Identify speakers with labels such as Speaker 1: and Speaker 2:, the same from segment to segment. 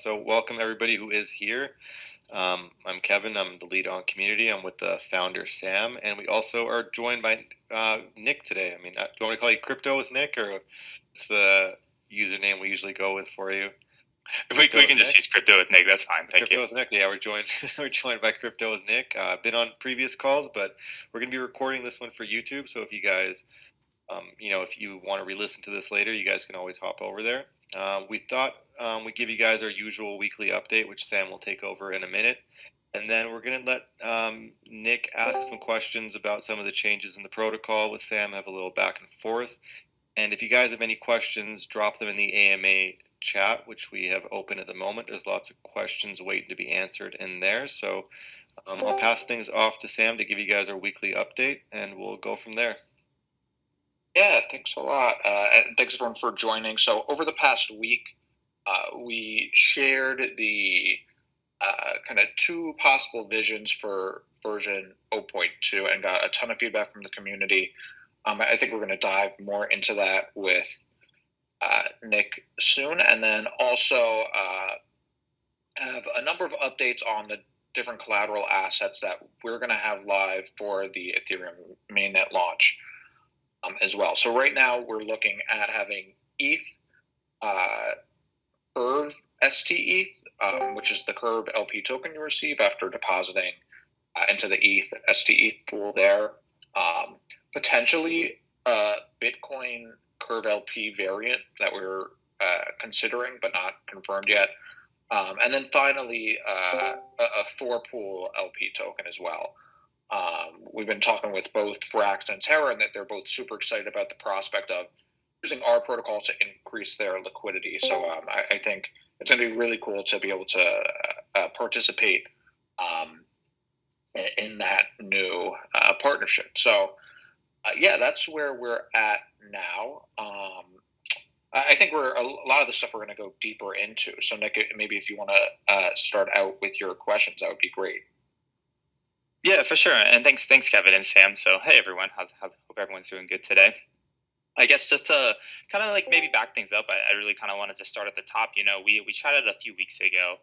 Speaker 1: So welcome everybody who is here. I'm Kevin. I'm the lead on community. I'm with the founder Sam, and we also are joined by Nick today. I mean, do you want me to call you Crypto with Nick, or it's the username we usually go with for you?
Speaker 2: We
Speaker 1: Crypto with
Speaker 2: can just
Speaker 1: Nick.
Speaker 2: use crypto with Nick. That's fine. Thank you.
Speaker 1: Crypto with Nick. Yeah, we're joined. We're joined by Crypto with Nick. Been on previous calls, but we're gonna be recording this one for YouTube. So if you guys if you want to re-listen to this later, you guys can always hop over there. We thought we'd give you guys our usual weekly update, which Sam will take over in a minute. And then we're going to let Nick ask some questions about some of the changes in the protocol with Sam, have a little back and forth. And if you guys have any questions, drop them in the AMA chat, which we have open at the moment. There's lots of questions waiting to be answered in there. So I'll pass things off to Sam to give you guys our weekly update, and we'll go from there.
Speaker 3: Yeah, thanks a lot. And thanks everyone for joining. So, over the past week, we shared the kind of two possible visions for version 0.2 and got a ton of feedback from the community. I think we're going to dive more into that with Nick soon. And then also have a number of updates on the different collateral assets that we're going to have live for the Ethereum mainnet launch as well. So right now we're looking at having ETH, uh, Curve ST ETH, which is the Curve LP token you receive after depositing into the ETH ST ETH pool there. Potentially a Bitcoin Curve LP variant that we're considering but not confirmed yet. And then finally, a four pool LP token as well. We've been talking with both Frax and Terra, and that they're both super excited about the prospect of using our protocol to increase their liquidity. So I think it's going to be really cool to be able to participate in that new partnership. So yeah, that's where we're at now. I think we're a lot of the stuff we're going to go deeper into. So Nick, maybe if you want to start out with your questions, that would be great.
Speaker 2: Yeah, for sure. And thanks, Kevin and Sam. So, hey, everyone. Hope everyone's doing good today. I guess just to kind of like maybe back things up, I really kind of wanted to start at the top. We chatted a few weeks ago,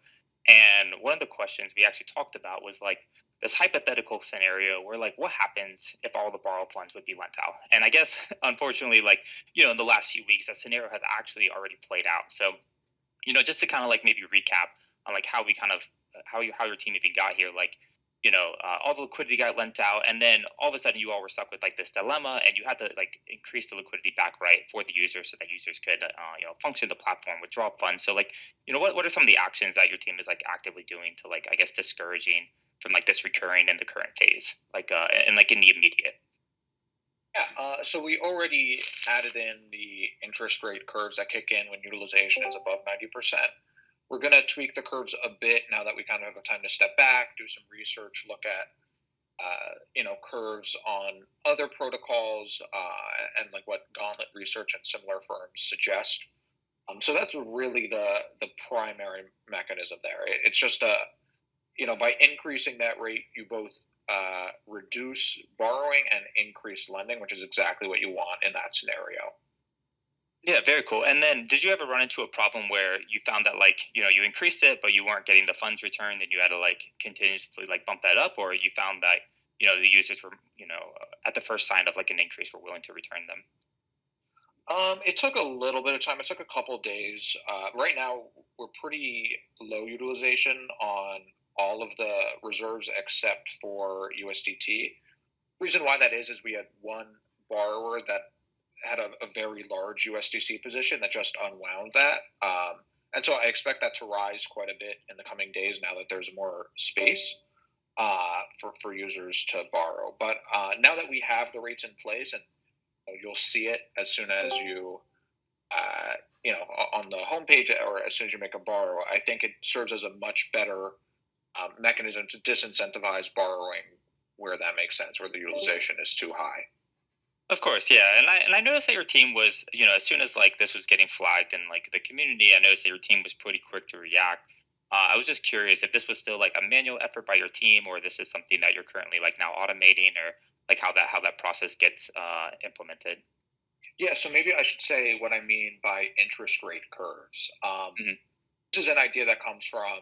Speaker 2: and one of the questions we actually talked about was like this hypothetical scenario where like what happens if all the borrow funds would be lent out? And I guess unfortunately, like in the last few weeks, that scenario has actually already played out. So just to kind of like maybe recap on like how we kind of how your team even got here, like all the liquidity got lent out, and then all of a sudden you all were stuck with like this dilemma, and you had to like increase the liquidity back right for the users so that users could function the platform, withdraw funds. So like what are some of the actions that your team is like actively doing to like I guess discouraging from like this recurring in the current phase, like and like in the immediate.
Speaker 3: Yeah, so we already added in the interest rate curves that kick in when utilization is above 90%. We're going to tweak the curves a bit now that we kind of have time to step back, do some research, look at curves on other protocols and like what Gauntlet Research and similar firms suggest. So that's really the primary mechanism there. It's just by increasing that rate, you both reduce borrowing and increase lending, which is exactly what you want in that scenario.
Speaker 2: Yeah, very cool. And then did you ever run into a problem where you found that like, you increased it but you weren't getting the funds returned and you had to like continuously like bump that up, or you found that, the users were, at the first sign of like an increase were willing to return them?
Speaker 3: It took a little bit of time. It took a couple days. Right now, we're pretty low utilization on all of the reserves except for USDT. Reason why that is we had one borrower that had a very large USDC position that just unwound that. And so I expect that to rise quite a bit in the coming days now that there's more space for users to borrow. But now that we have the rates in place, and you'll see it as soon as you, uh, on the homepage or as soon as you make a borrow, I think it serves as a much better mechanism to disincentivize borrowing where that makes sense, where the utilization is too high.
Speaker 2: Of course, yeah. And I noticed that your team was, as soon as like this was getting flagged in like the community, I noticed that your team was pretty quick to react. I was just curious if this was still like a manual effort by your team, or this is something that you're currently like now automating, or like how that process gets implemented.
Speaker 3: Yeah, so maybe I should say what I mean by interest rate curves.
Speaker 2: Mhm.
Speaker 3: this is an idea that comes from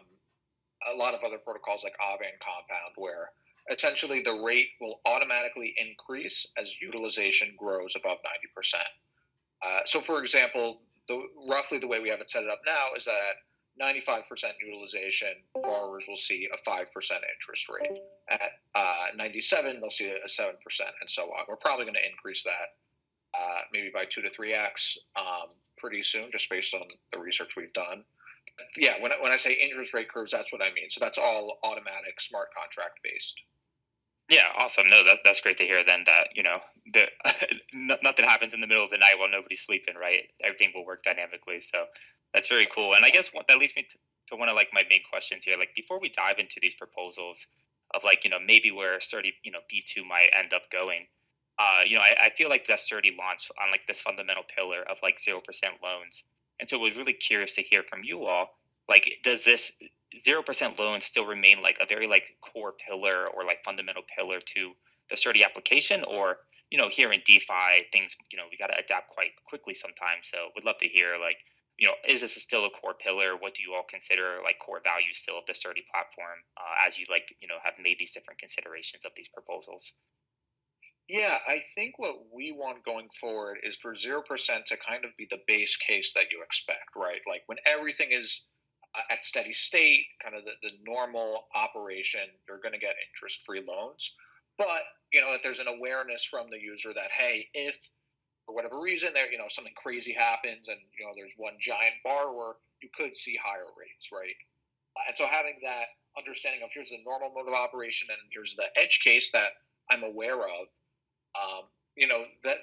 Speaker 3: a lot of other protocols like Aave and Compound, where essentially the rate will automatically increase as utilization grows above 90%. So, for example, roughly the way we have it set it up now is that at 95% utilization, borrowers will see a 5% interest rate. At 97, they'll see a 7%, and so on. We're probably going to increase that maybe by 2 to 3x pretty soon, just based on the research we've done. Yeah, when I say interest rate curves, that's what I mean. So that's all automatic, smart contract based.
Speaker 2: Yeah, awesome. No, that's great to hear. Then that the nothing happens in the middle of the night while nobody's sleeping, right? Everything will work dynamically. So that's very cool. And I guess that leads me to one of like my main questions here. Like before we dive into these proposals of like maybe where Sturdy B2 might end up going. I feel like that Sturdy launched on like this fundamental pillar of like 0% loans, and so I was really curious to hear from you all. Like, does this 0% loans still remain like a very like core pillar or like fundamental pillar to the Sturdy application, or here in DeFi things we got to adapt quite quickly sometimes. So would love to hear like is this still a core pillar? What do you all consider like core values still of the Sturdy platform as you like have made these different considerations of these proposals?
Speaker 3: Yeah, I think what we want going forward is for 0% to kind of be the base case that you expect, right? Like when everything is at steady state, kind of the normal operation, you're going to get interest free loans. But, that there's an awareness from the user that, hey, if for whatever reason there, something crazy happens and, there's one giant borrower, you could see higher rates, right? And so having that understanding of here's the normal mode of operation and here's the edge case that I'm aware of,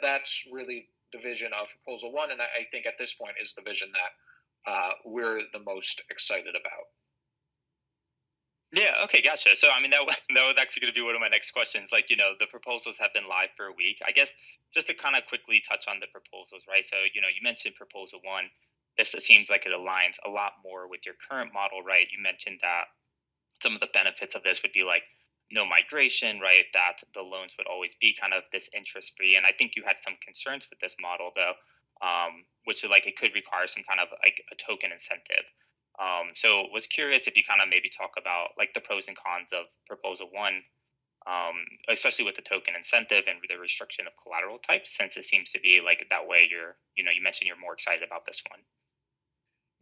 Speaker 3: that's really the vision of proposal one, and I think at this point is the vision that we're the most excited about.
Speaker 2: Yeah. Okay. Gotcha. So, I mean, that was actually going to be one of my next questions. Like, the proposals have been live for a week. I guess just to kind of quickly touch on the proposals, right? So, you mentioned proposal one. This it seems like it aligns a lot more with your current model, right? You mentioned that some of the benefits of this would be like no migration, right? That the loans would always be kind of this interest free. And I think you had some concerns with this model, though, which is like it could require some kind of like a token incentive. So was curious if you kind of maybe talk about like the pros and cons of proposal one, especially with the token incentive and the restriction of collateral types, since it seems to be like that way you mentioned you're more excited about this one.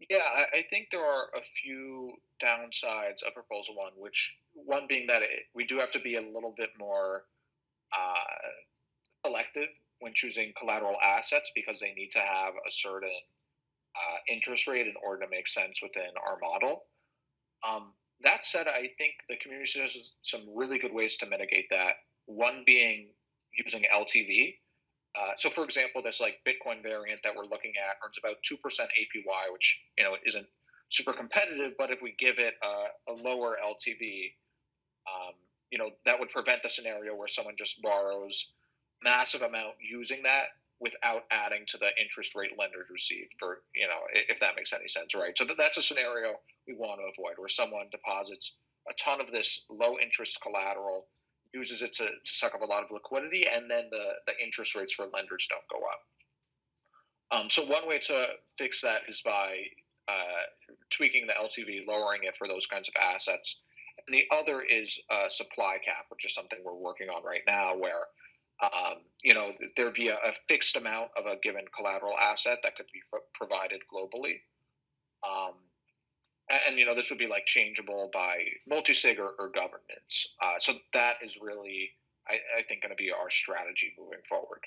Speaker 3: Yeah, I think there are a few downsides of proposal one, which one being that we do have to be a little bit more uh, selective when choosing collateral assets because they need to have a certain interest rate in order to make sense within our model. That said, I think the community has some really good ways to mitigate that. One being using LTV. So, for example, this like Bitcoin variant that we're looking at earns about 2% APY, which isn't super competitive. But if we give it a lower LTV, that would prevent the scenario where someone just borrows massive amount using that without adding to the interest rate lenders receive for if that makes any sense, right? So that's a scenario we want to avoid where someone deposits a ton of this low interest collateral, uses it to suck up a lot of liquidity, and then the interest rates for lenders don't go up. So one way to fix that is by tweaking the LTV, lowering it for those kinds of assets. And the other is supply cap, which is something we're working on right now, where there'd be a fixed amount of a given collateral asset that could be provided globally. And this would be like changeable by multisig or governments. So that is really, I think, going to be our strategy moving forward.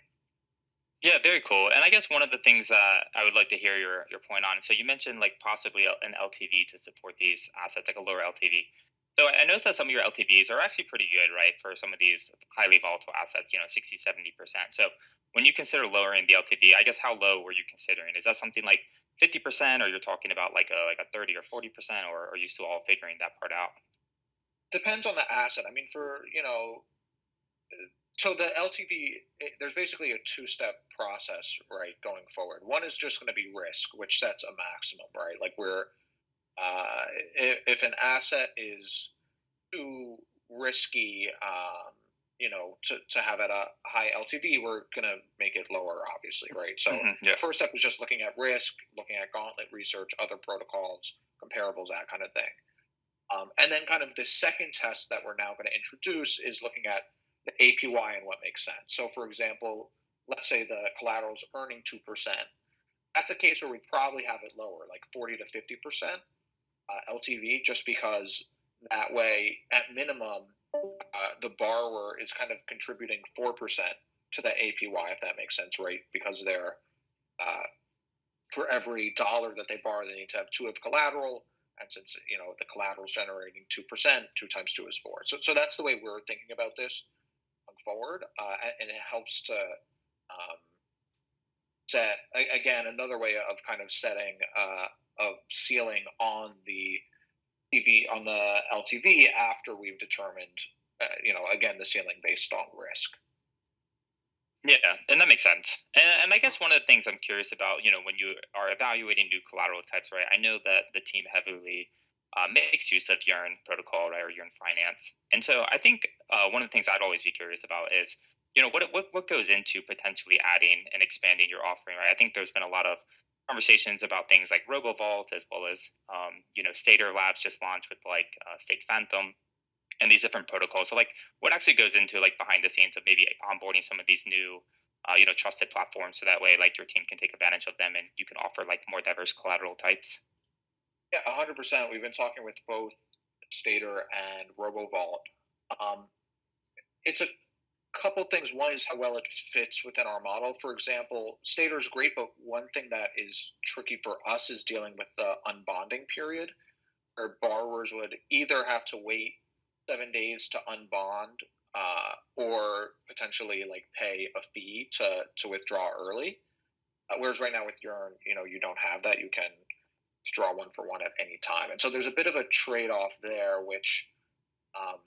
Speaker 2: Yeah, very cool. And I guess one of the things that I would like to hear your point on. So you mentioned like possibly an LTV to support these assets, like a lower LTV. So I noticed that some of your LTVs are actually pretty good, right, for some of these highly volatile assets, 60, 70%. So when you consider lowering the LTV, I guess how low were you considering? Is that something like 50%, or you're talking about like a 30 or 40%, or are you still all figuring that part out?
Speaker 3: Depends on the asset. I mean, so the LTV, there's basically a two-step process, right, going forward. One is just going to be risk, which sets a maximum, right? Like if an asset is too risky, to have at a high LTV, we're going to make it lower, obviously, right? So
Speaker 2: Yeah.
Speaker 3: the first step is just looking at risk, looking at gauntlet research, other protocols, comparables, that kind of thing. And then kind of the second test that we're now going to introduce is looking at the APY and what makes sense. So, for example, let's say the collateral's earning 2%. That's a case where we probably have it lower, like 40 to 50% LTV, just because that way, at minimum, the borrower is kind of contributing 4% to the APY, if that makes sense, right? Because they're uh, for every dollar that they borrow, they need to have two of collateral. And since the collateral is generating 2%, 2 times 2 is 4. So that's the way we're thinking about this going forward, and it helps to um, set again another way of kind of setting a ceiling on the LTV after we've determined, again, the ceiling based on risk.
Speaker 2: Yeah, and that makes sense. And I guess one of the things I'm curious about, when you are evaluating new collateral types, right? I know that the team heavily makes use of Yearn protocol, right, or Yearn Finance. And so I think one of the things I'd always be curious about is, what goes into potentially adding and expanding your offering, right? I think there's been a lot of conversations about things like RoboVault, as well as, Stater Labs just launched with like State Phantom and these different protocols. So like what actually goes into like behind the scenes of maybe onboarding some of these new trusted platforms, so that way like your team can take advantage of them and you can offer like more diverse collateral types.
Speaker 3: Yeah, 100%. We've been talking with both Stater and RoboVault. Um, it's a couple things. One is how well it fits within our model. For example, Stater is great, but one thing that is tricky for us is dealing with the unbonding period, where borrowers would either have to wait 7 days to unbond, or potentially like pay a fee to withdraw early. Whereas right now with Yearn, you don't have that. You can draw one for one at any time, and so there's a bit of a trade off there, which um,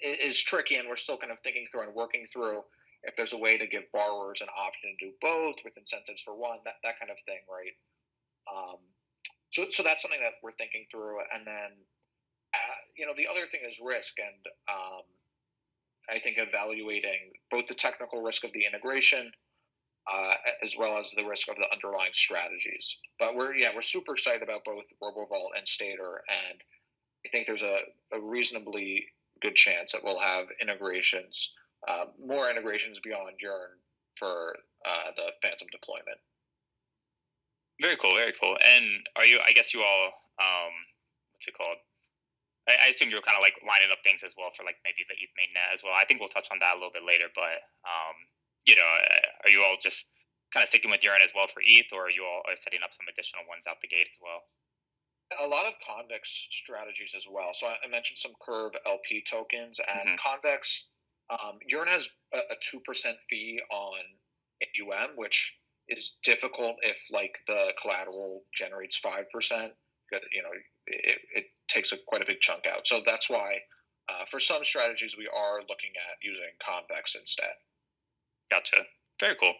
Speaker 3: is tricky, and we're still kind of thinking through and working through if there's a way to give borrowers an option to do both with incentives for one, that kind of thing, right? Um, so that's something that we're thinking through, and then the other thing is risk, and I think evaluating both the technical risk of the integration, as well as the risk of the underlying strategies. But we're super excited about both RoboVault and Stater, and I think there's a reasonably good chance that we'll have integrations, more integrations beyond Yearn for the Phantom deployment.
Speaker 2: Very cool, very cool. And are you? I guess you all, what's it called? I assume you're kind of like lining up things as well for like maybe the ETH mainnet as well. I think we'll touch on that a little bit later, but are you all just kind of sticking with Yearn as well for ETH, or are you all are setting up some additional ones out the gate as well?
Speaker 3: A lot of convex strategies as well. So I mentioned some Curve LP tokens, and
Speaker 2: Hmm.
Speaker 3: convex. Yearn has a 2% fee on AUM, which is difficult if like the collateral generates 5%. It takes quite a big chunk out. So that's why for some strategies we are looking at using convex instead.
Speaker 2: Gotcha. Very cool.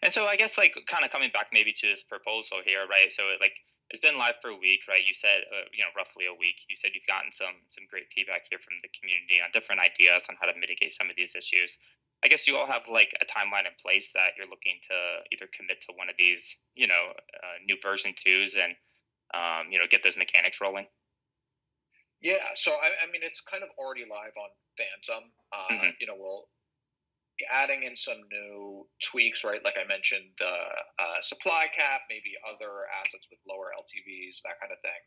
Speaker 2: And so I guess like kind of coming back maybe to this proposal here, right? So like it's been live for a week, right? You said roughly a week. You said you've gotten some great feedback here from the community on different ideas on how to mitigate some of these issues. I guess you all have like a timeline in place that you're looking to either commit to one of these, new version twos and get those mechanics rolling.
Speaker 3: Yeah, so I mean it's kind of already live on Phantom.
Speaker 2: Hmm.
Speaker 3: We'll be adding in some new tweaks, right? Like I mentioned, the supply cap, maybe other assets with lower LTVs, that kind of thing.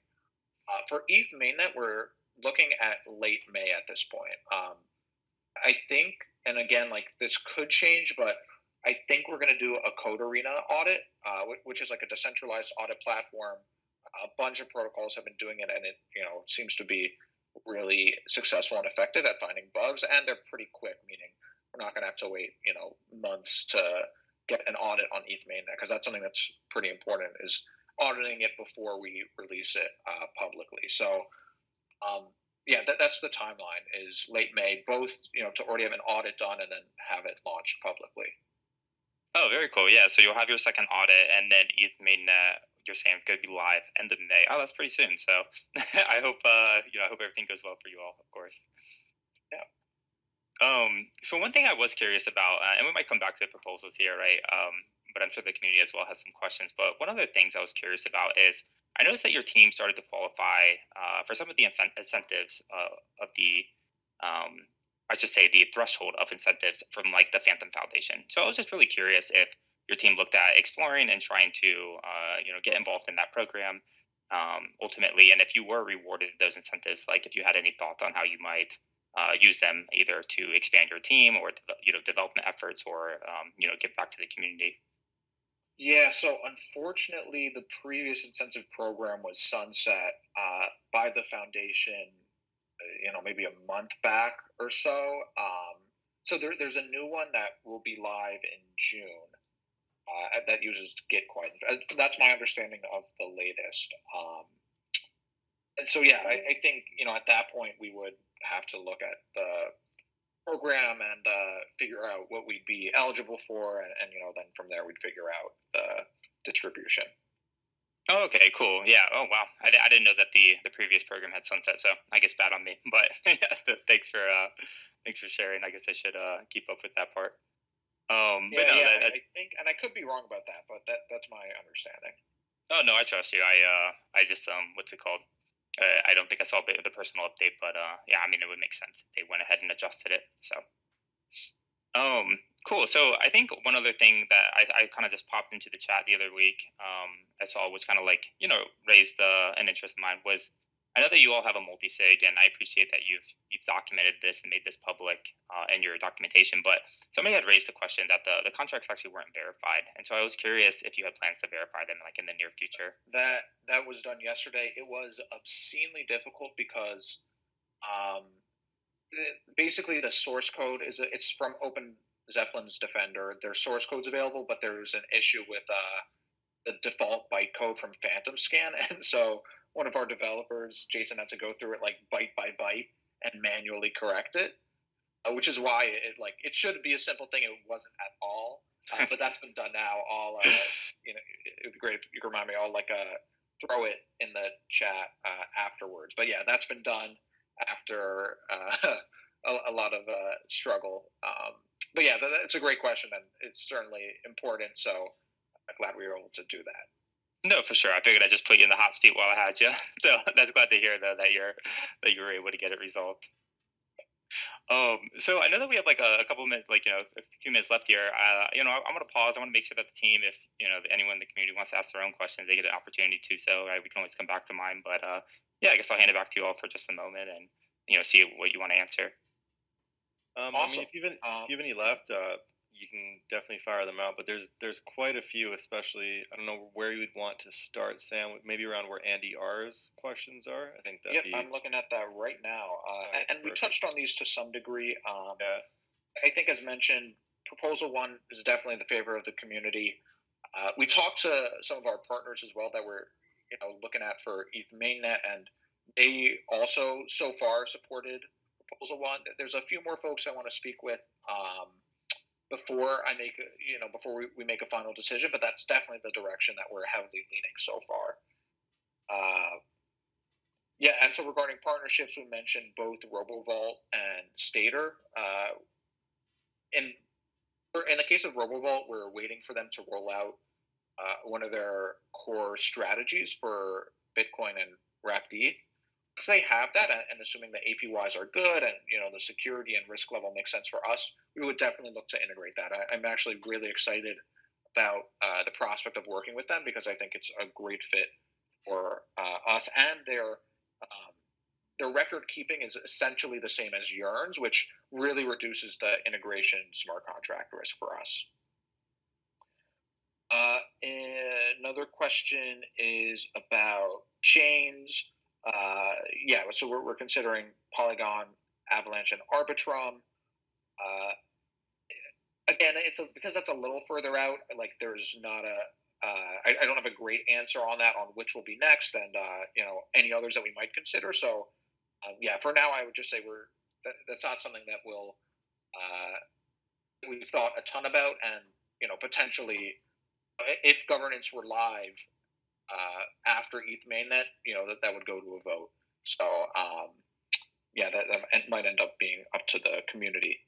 Speaker 3: For ETH mainnet, we're looking at late May at this point. I think, and again, like this could change, but I think we're going to do a Code Arena audit, which is like a decentralized audit platform. A bunch of protocols have been doing it, and it seems to be really successful and effective at finding bugs, and they're pretty quick. Meaning, we're not going to have to wait months to get an audit on ETH mainnet, because that's something that's pretty important, is auditing it before we release it publicly. So um, yeah, that's the timeline, is late May, both to already have an audit done and then have it launched publicly.
Speaker 2: Oh, very cool. Yeah. So you'll have your second audit, and then ETH mainnet. You're saying it's going to be live end of May. Oh, that's pretty soon. So I hope I hope everything goes well for you all, of course.
Speaker 3: Yeah.
Speaker 2: So one thing I was curious about, and we might come back to the proposals here, right? But I'm sure the community as well has some questions. But one of the things I was curious about is I noticed that your team started to qualify for some of the incentives of the, um, I should say, the threshold of incentives from like the Phantom Foundation. So I was just really curious if your team looked at exploring and trying to, get involved in that program ultimately, and if you were rewarded those incentives, like if you had any thoughts on how you might use them either to expand your team or development efforts or give back to the community.
Speaker 3: Yeah, so unfortunately, the previous incentive program was sunset by the foundation, maybe a month back or so. So there's a new one that will be live in June that uses Gitcoin. That's my understanding of the latest. And so, yeah, I think at that point we would have to look at the program and figure out what we'd be eligible for, and then from there we'd figure out the distribution.
Speaker 2: Oh, okay, cool. Yeah. Oh, wow. I didn't know that the previous program had sunset, so I guess bad on me. But yeah, thanks for sharing. I guess I should keep up with that part. But
Speaker 3: Yeah,
Speaker 2: no,
Speaker 3: yeah,
Speaker 2: that
Speaker 3: I think, and I could be wrong about that, but that's my understanding.
Speaker 2: oh no, I trust you. I just what's it called? I don't think I saw the personal update, but yeah, I mean it would make sense. They went ahead and adjusted it. So cool. So I think one other thing that I kind of just popped into the chat the other week, I saw was kind of like, raised an interest of mine was I know that you all have a multi-sig and I appreciate that you've documented this and made this public in your documentation, but somebody had raised the question that the contracts actually weren't verified. And so I was curious if you had plans to verify them like in the near future.
Speaker 3: That was done yesterday. It was obscenely difficult because um, basically the source code it's from Open Zeppelin's Defender. Their source code's available, but there's an issue with the default bytecode from Phantom Scan, and so one of our developers, Jason, had to go through it like byte by byte and manually correct it, which is why it should be a simple thing. It wasn't at all, but that's been done now. I'll it would be great if you could remind me. I'll throw it in the chat afterwards. But yeah, that's been done after a lot of struggle. But yeah, that's a great question, and it's certainly important. So I'm glad we were able to do that.
Speaker 2: No, for sure. I figured I'd just put you in the hot seat while I had you. So that's glad to hear though that you were able to get it resolved. So I know that we have like a couple minutes, like a few minutes left here. I'm going to pause. I want to make sure that the team, if anyone in the community wants to ask their own questions, they get an opportunity to. So we can always come back to mine. But yeah, I guess I'll hand it back to you all for just a moment and see what you want to answer.
Speaker 1: I mean,
Speaker 3: Awesome.
Speaker 1: if you have any left, you can definitely fire them out. But there's quite a few, especially I don't know where you would want to start, Sam. Maybe around where Andy R's questions are. I think that'd
Speaker 3: Yep,
Speaker 1: be
Speaker 3: I'm looking at that right now,
Speaker 1: all right,
Speaker 3: and we
Speaker 1: perfect.
Speaker 3: touched on these to some degree.
Speaker 1: Yeah.
Speaker 3: I think, as mentioned, proposal one is definitely the favor of the community. We talked to some of our partners as well that we're looking at for ETH mainnet, and they also so far supported proposal one. There's a few more folks I want to speak with before I make before we make a final decision, but that's definitely the direction that we're heavily leaning so far. Uh, yeah, and so regarding partnerships, we mentioned both RoboVault and Stater. In in the case of RoboVault, we're waiting for them to roll out one of their core strategies for Bitcoin and Wrapped ETH. Once they have that, and assuming the APYs are good, and the security and risk level makes sense for us, we would definitely look to integrate that. I'm actually really excited about the prospect of working with them because I think it's a great fit for us, and their record keeping is essentially the same as Yearn's, which really reduces the integration smart contract risk for us. Another question is about chains. Yeah, so we're considering Polygon, Avalanche, and Arbitrum. Uh, Again, because that's a little further out. Like, there's not I don't have a great answer on that on which will be next, and any others that we might consider. So, yeah, for now, I would just say that's not something that we've thought a ton about, and potentially if governance were live after ETH mainnet, that would go to a vote. So yeah, that might end up being up to the community.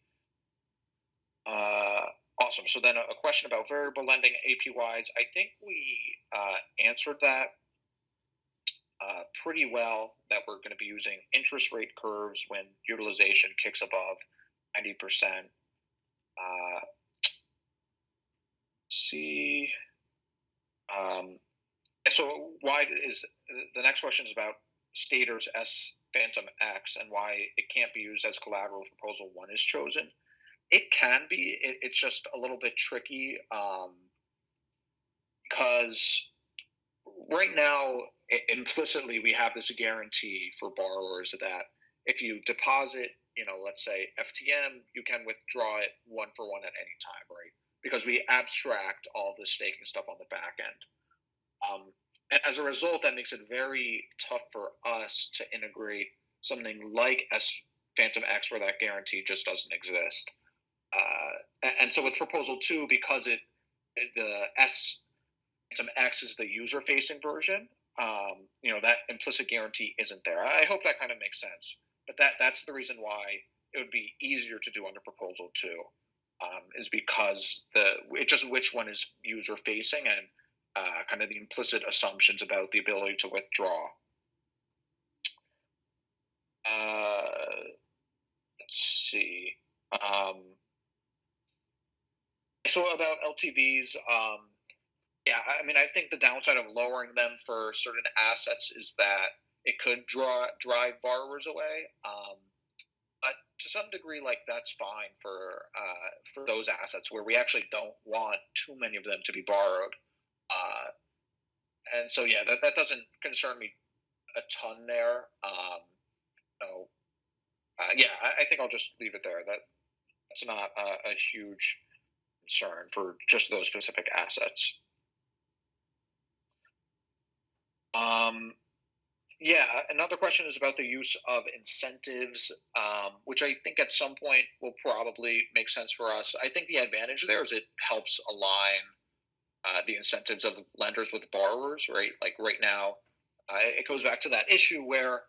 Speaker 3: Awesome. So then a question about variable lending APYs. I think we answered that pretty well, that we're going to be using interest rate curves when utilization kicks above 90%. See. So why is the next question is about stators S phantom X and why it can't be used as collateral if proposal one is chosen. It can be. It's just a little bit tricky because right now implicitly we have this guarantee for borrowers that if you deposit, let's say FTM, you can withdraw it one for one at any time, right? Because we abstract all the staking stuff on the back end. And as a result, that makes it very tough for us to integrate something like S Phantom X where that guarantee just doesn't exist. And so with proposal two, because the S Phantom X is the user facing version, that implicit guarantee isn't there. I hope that kind of makes sense. But that's the reason why it would be easier to do under proposal two, is because it's just which one is user facing and kind of the implicit assumptions about the ability to withdraw. Let's see. So about LTVs, yeah, I mean, I think the downside of lowering them for certain assets is that it could drive borrowers away. But to some degree, like that's fine for those assets where we actually don't want too many of them to be borrowed. And so yeah, that doesn't concern me a ton there. So yeah, I think I'll just leave it there. That's not a huge concern for just those specific assets. Yeah, another question is about the use of incentives, which I think at some point will probably make sense for us. I think the advantage there is it helps align the incentives of lenders with borrowers, right? Like right now, it goes back to that issue where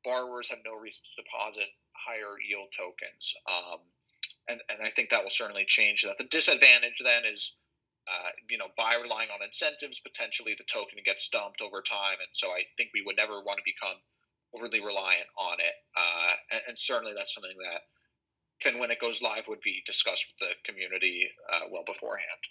Speaker 3: borrowers have no reason to deposit higher yield tokens. And I think that will certainly change that. The disadvantage then is, by relying on incentives, potentially the token gets dumped over time. And so I think we would never want to become overly reliant on it. And certainly that's something that, if and when it goes live, would be discussed with the community well beforehand.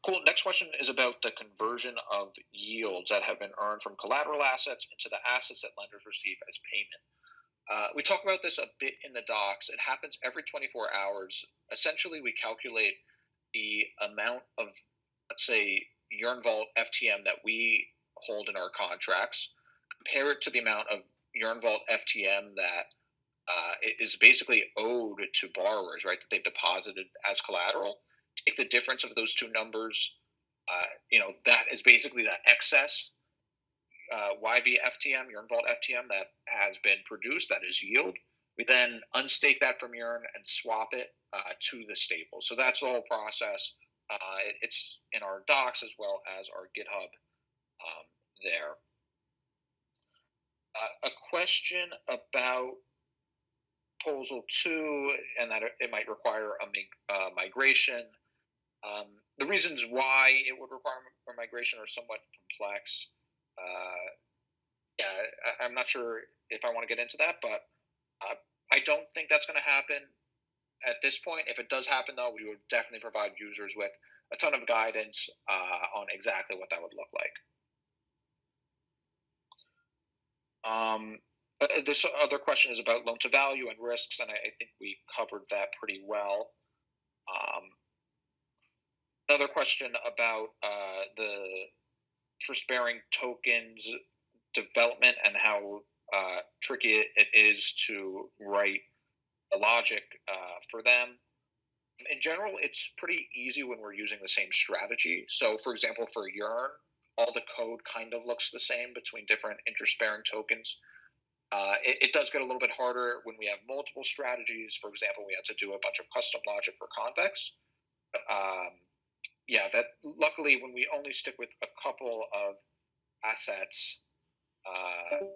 Speaker 3: Cool. Next question is about the conversion of yields that have been earned from collateral assets into the assets that lenders receive as payment. We talk about this a bit in the docs. It happens every 24 hours. Essentially, we calculate the amount of, let's say, Yearn Vault FTM that we hold in our contracts, compare it to the amount of Yearn Vault FTM that is basically owed to borrowers, right, that they've deposited as collateral. Take the difference of those two numbers. That is basically the excess YV FTM, Yearn Vault FTM, that has been produced, that is yield. We then unstake that from Yearn and swap it to the stable. So that's the whole process. It's in our docs as well as our GitHub there. A question about proposal two, and that it might require a migration. The reasons why it would require a migration are somewhat complex. Yeah, I'm not sure if I want to get into that, but I don't think that's going to happen at this point. If it does happen, though, we would definitely provide users with a ton of guidance on exactly what that would look like. This other question is about loan to value and risks, and I think we covered that pretty well. Another question about the interest-bearing tokens development and how tricky it is to write the logic for them. In general, it's pretty easy when we're using the same strategy. So, for example, for Yearn, all the code kind of looks the same between different interest-bearing tokens. It does get a little bit harder when we have multiple strategies. For example, we had to do a bunch of custom logic for Convex. But yeah, that luckily when we only stick with a couple of assets,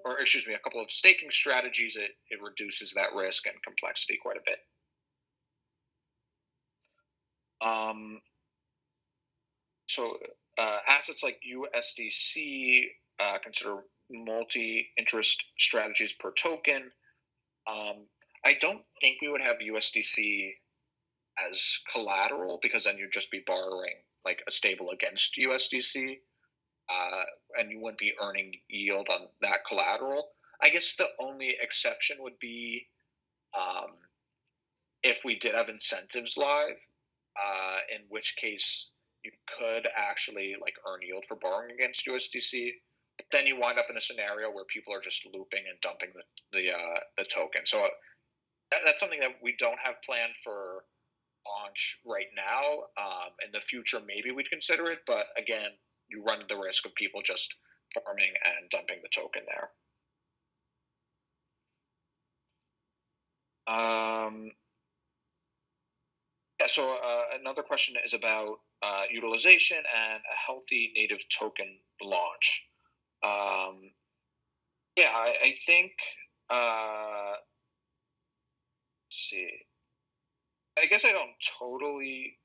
Speaker 3: or excuse me, a couple of staking strategies, it reduces that risk and complexity quite a bit. Um, so assets like USDC consider multi-interest strategies per token. I don't think we would have USDC as collateral because then you'd just be borrowing like a stable against USDC, uh, and you wouldn't be earning yield on that collateral. I guess the only exception would be um, if we did have incentives live, in which case you could actually like earn yield for borrowing against USDC. But then you wind up in a scenario where people are just looping and dumping the token. So that's something that we don't have planned for launch right now. In the future, maybe we'd consider it, but again, you run the risk of people just farming and dumping the token there. Yeah, so another question is about utilization and a healthy native token launch. Um, yeah, I think. Let's see. I guess I don't totally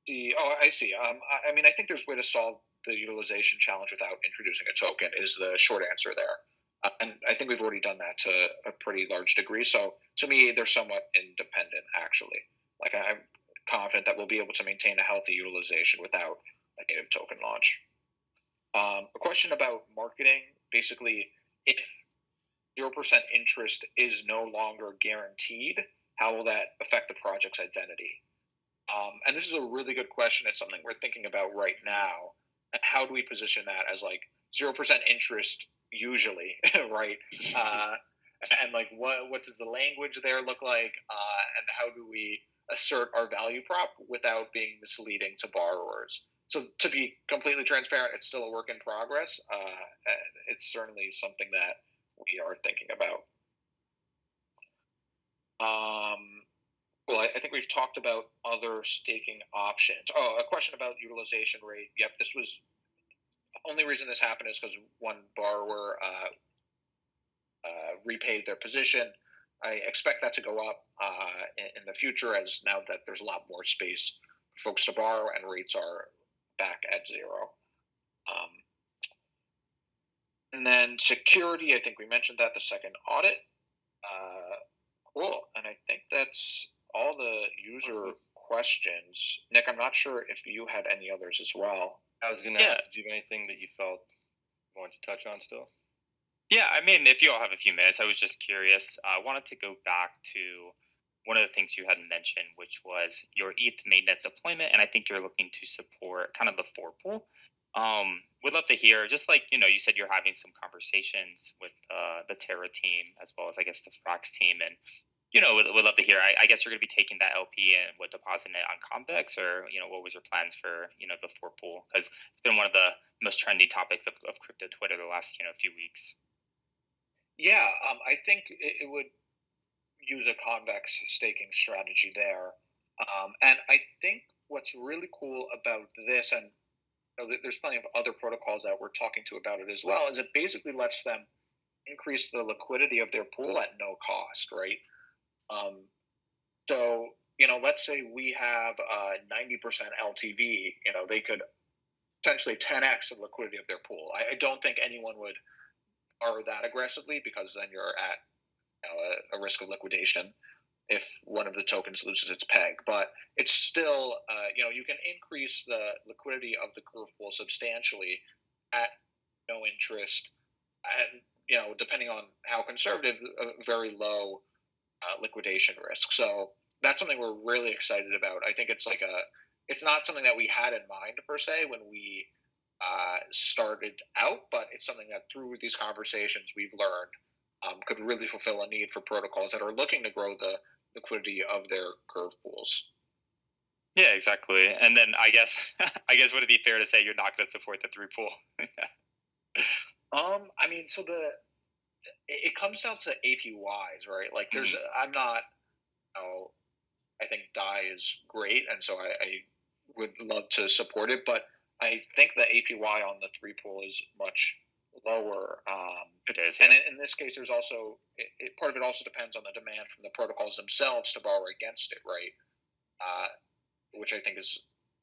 Speaker 3: see. Oh, I see. I mean, I think there's a way to solve the utilization challenge without introducing a token. Is the short answer there? And I think we've already done that to a pretty large degree. So to me, they're somewhat independent, actually. Like I'm confident that we'll be able to maintain a healthy utilization without a native token launch. A question about marketing. Basically, if 0% interest is no longer guaranteed, how will that affect the project's identity? And this is a really good question. It's something we're thinking about right now. And how do we position that as like 0% interest usually, right? Uh, and like what does the language there look like? And how do we assert our value prop without being misleading to borrowers? So to be completely transparent, it's still a work in progress. And it's certainly something that we are thinking about. Well, I think we've talked about other staking options. Oh, a question about utilization rate. Yep, this was the only reason this happened is because one borrower repaid their position. I expect that to go up in the future as now that there's a lot more space for folks to borrow and rates are back at zero. And then security, I think we mentioned that the second audit. Cool. And I think that's all the user questions. Nick, I'm not sure if you had any others as well.
Speaker 1: I was gonna ask, do you have anything that you felt you wanted to touch on still?
Speaker 2: Yeah, I mean, if you all have a few minutes, I was just curious. I wanted to go back to one of the things you had mentioned, which was your ETH mainnet deployment, and I think you're looking to support kind of the four pool. Would love to hear, just like you said, you're having some conversations with the Terra team as well as I guess the Frax team, and would love to hear. I guess you're going to be taking that LP and what depositing it on Convex, or what was your plans for the four pool? Because it's been one of the most trendy topics of crypto Twitter the last few weeks.
Speaker 3: Yeah, I think it would use a convex staking strategy there. And I think what's really cool about this, and there's plenty of other protocols that we're talking to about it as well, is it basically lets them increase the liquidity of their pool at no cost, right? So, let's say we have 90% LTV, they could essentially 10x the liquidity of their pool. I don't think anyone would borrow that aggressively because then you're at a risk of liquidation if one of the tokens loses its peg. But it's still, you can increase the liquidity of the curve pool substantially at no interest, and depending on how conservative, a very low liquidation risk. So that's something we're really excited about. I think it's not something that we had in mind per se when we started out, but it's something that through these conversations we've learned could really fulfill a need for protocols that are looking to grow the liquidity of their curve pools.
Speaker 2: Yeah, exactly. And then I guess would it be fair to say you're not going to support the three pool?
Speaker 3: I mean, so it comes down to APYs, right? Like I'm not, I think DAI is great, and so I would love to support it, but I think the APY on the three pool is much lower.
Speaker 2: It is,
Speaker 3: yeah. And in this case, there's also part of it also depends on the demand from the protocols themselves to borrow against it, right? which I think is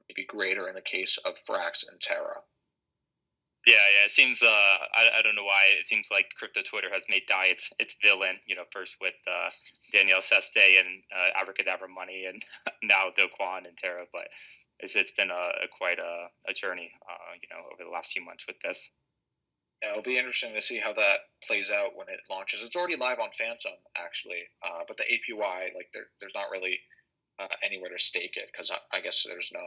Speaker 3: maybe greater in the case of Frax and Terra.
Speaker 2: Yeah. It seems. I don't know why. It seems like crypto Twitter has made Dai its villain. First with Danielle Seste and Abracadabra Money, and now Do Kwon and Terra. But it's been quite a journey. Over the last few months with this.
Speaker 3: Yeah, it'll be interesting to see how that plays out when it launches. It's already live on Phantom, actually, but the APY, like, there's not really anywhere to stake it because I guess there's no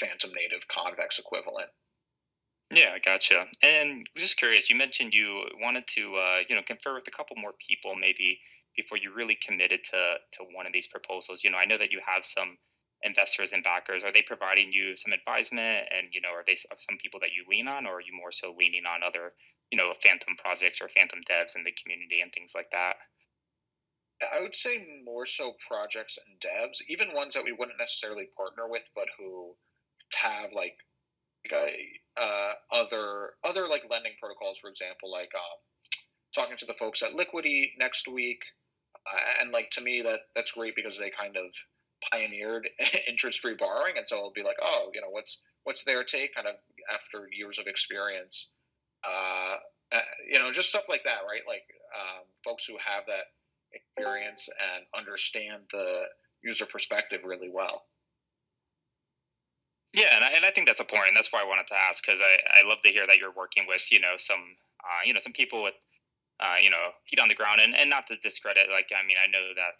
Speaker 3: Phantom native convex equivalent.
Speaker 2: Yeah, gotcha. And just curious, you mentioned you wanted to, confer with a couple more people maybe before you really committed to one of these proposals. I know that you have some investors and backers. Are they providing you some advisement, and are they some people that you lean on, or are you more so leaning on other, Phantom projects or Phantom devs in the community and things like that?
Speaker 3: I would say more so projects and devs, even ones that we wouldn't necessarily partner with, but who have other like lending protocols, for example, like talking to the folks at Liquidity next week, and like to me that's great because they kind of pioneered interest-free borrowing, and so it'll be like, oh, what's their take, kind of after years of experience, uh, just stuff like that, right? Like folks who have that experience and understand the user perspective really well.
Speaker 2: Yeah, and I think that's important. That's why I wanted to ask, because I love to hear that you're working with some people with feet on the ground, and not to discredit. Like, I mean, I know that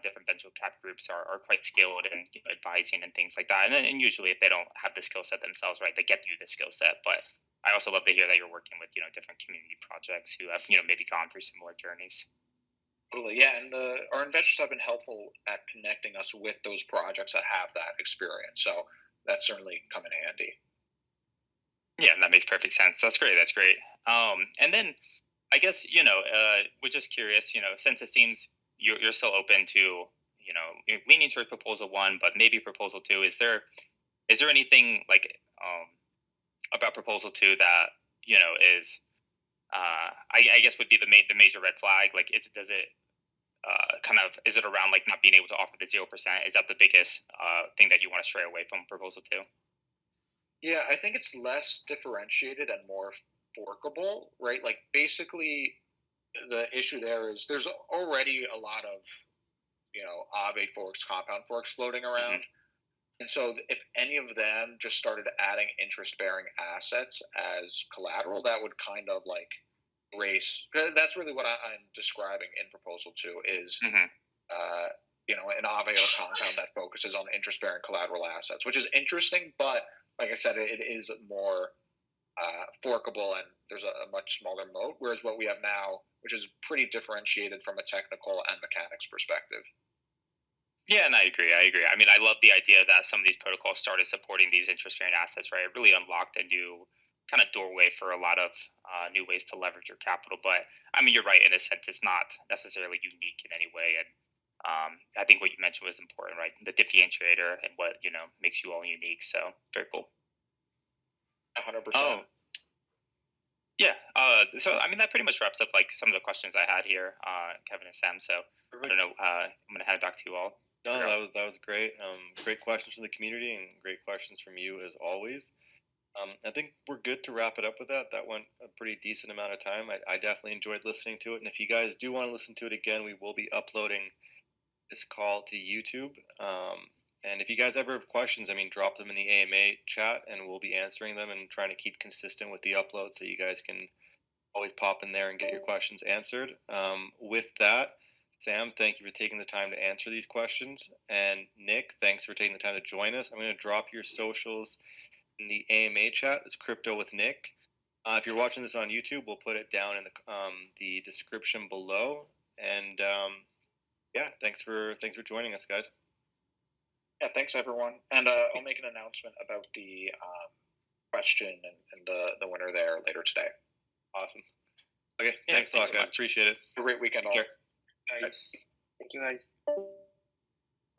Speaker 2: different venture cap groups are quite skilled in advising and things like that. And usually, if they don't have the skill set themselves, right, they get you the skill set. But I also love to hear that you're working with different community projects who have maybe gone through similar journeys.
Speaker 3: Totally, yeah, and our investors have been helpful at connecting us with those projects that have that experience. So that's certainly come in handy.
Speaker 2: Yeah, and that makes perfect sense. That's great. That's great. And then I guess we're just curious. Since it seems you're still open to you're leaning towards proposal one, but maybe proposal two. Is there anything like about proposal two that is I guess would be the major red flag? Like, does it kind of, is it around like not being able to offer the 0%? Is that the biggest thing that you want to stray away from proposal two?
Speaker 3: Yeah, I think it's less differentiated and more forkable, right? Like basically, the issue there is there's already a lot of Aave forks, compound forks floating around.
Speaker 2: Hmm.
Speaker 3: And so, if any of them just started adding interest bearing assets as collateral, that would kind of like race. That's really what I'm describing in proposal two is,
Speaker 2: Hmm.
Speaker 3: uh, an Aave or compound that focuses on interest bearing collateral assets, which is interesting. But like I said, it is more forkable and there's a much smaller moat. Whereas what we have now, which is pretty differentiated from a technical and mechanics perspective.
Speaker 2: Yeah, and I agree. I agree. I mean, I love the idea that some of these protocols started supporting these interest-bearing assets, right? It really unlocked a new kind of doorway for a lot of new ways to leverage your capital. But I mean, you're right in a sense; it's not necessarily unique in any way. And I think what you mentioned was important, right? The differentiator and what makes you all unique. So very cool.
Speaker 3: 100%.
Speaker 2: Oh, yeah. So I mean, that pretty much wraps up like some of the questions I had here, Kevin and Sam. So I
Speaker 1: Perfect.
Speaker 2: don't know. I'm gonna hand it back to you all.
Speaker 1: No,
Speaker 2: Figure out.
Speaker 1: that was great. Great questions from the community and great questions from you as always. I think we're good to wrap it up with that. That went a pretty decent amount of time. I definitely enjoyed listening to it. And if you guys do want to listen to it again, we will be uploading this call to YouTube. And if you guys ever have questions, I mean, drop them in the AMA chat and we'll be answering them and trying to keep consistent with the upload so you guys can always pop in there and get your questions answered. With that, Sam, thank you for taking the time to answer these questions. And Nick, thanks for taking the time to join us. I'm going to drop your socials in the AMA chat. It's Crypto with Nick. If you're watching this on YouTube, we'll put it down in the description below. And yeah, thanks for joining us, guys.
Speaker 3: Yeah, thanks everyone. And I'll make an announcement about the question and the winner there later today.
Speaker 1: Awesome. Okay,
Speaker 2: Yeah,
Speaker 1: thanks a lot,
Speaker 2: so
Speaker 1: guys.
Speaker 2: much.
Speaker 1: Appreciate it.
Speaker 3: Have a great weekend all.
Speaker 1: Take care.
Speaker 4: Guys. Thank you, guys.